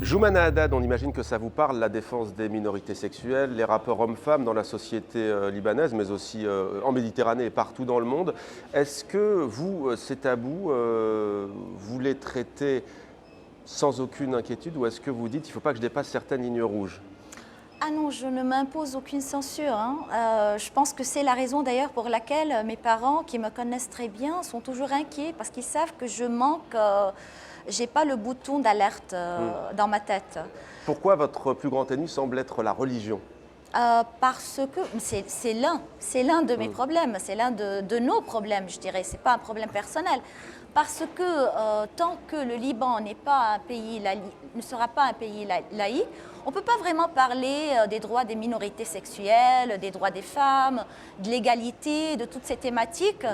Joumana Haddad, on imagine que ça vous parle, la défense des minorités sexuelles, les rapports hommes-femmes dans la société libanaise, mais aussi en Méditerranée et partout dans le monde. Est-ce que vous, ces tabous, vous les traitez sans aucune inquiétude ou est-ce que vous dites qu'il ne faut pas que je dépasse certaines lignes rouges? Ah non, je ne m'impose aucune censure, hein. Je pense que c'est la raison d'ailleurs pour laquelle mes parents, qui me connaissent très bien, sont toujours inquiets parce qu'ils savent que je manque, j'ai pas le bouton d'alerte dans ma tête. Pourquoi votre plus grand ennemi semble être la religion? Parce que c'est l'un de mes problèmes, c'est l'un de nos problèmes, je dirais. C'est pas un problème personnel. Parce que tant que le Liban n'est pas un pays ne sera pas un pays laïque, on ne peut pas vraiment parler des droits des minorités sexuelles, des droits des femmes, de l'égalité, de toutes ces thématiques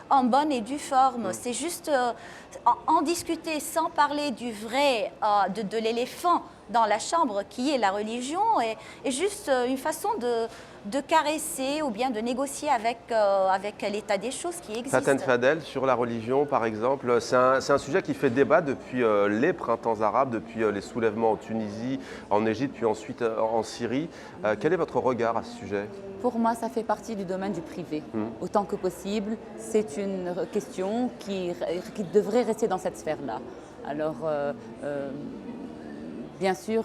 en bonne et due forme. C'est juste en discuter sans parler du vrai, de l'éléphant dans la chambre qui est la religion est juste une façon de caresser ou bien de négocier avec l'état des choses qui existe. Faten Fadel, sur la religion par exemple, c'est un sujet qui fait débat depuis les printemps arabes, depuis les soulèvements en Tunisie, en Égypte, puis ensuite en Syrie. Quel est votre regard à ce sujet? Pour moi, ça fait partie du domaine du privé. Autant que possible, c'est une question qui devrait rester dans cette sphère-là. Alors, bien sûr,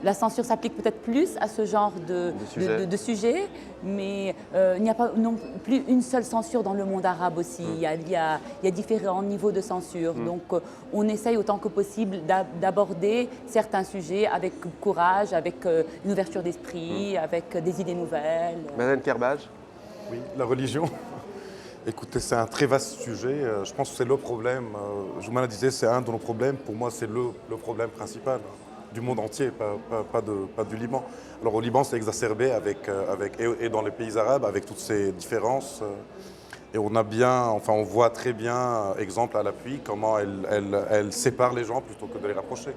la censure s'applique peut-être plus à ce genre de sujet, mais il n'y a pas non plus une seule censure dans le monde arabe aussi. Il y a différents niveaux de censure. Donc, on essaye autant que possible d'aborder certains sujets avec courage, avec une ouverture d'esprit, avec des idées nouvelles. Madame Kerbaj? Oui, la religion. Écoutez, c'est un très vaste sujet. Je pense que c'est le problème. Joumana disait c'est un de nos problèmes. Pour moi, c'est le problème principal du monde entier, pas du Liban. Alors au Liban, c'est exacerbé et dans les pays arabes avec toutes ces différences. Et on voit très bien, exemple à l'appui, comment elle sépare les gens plutôt que de les rapprocher.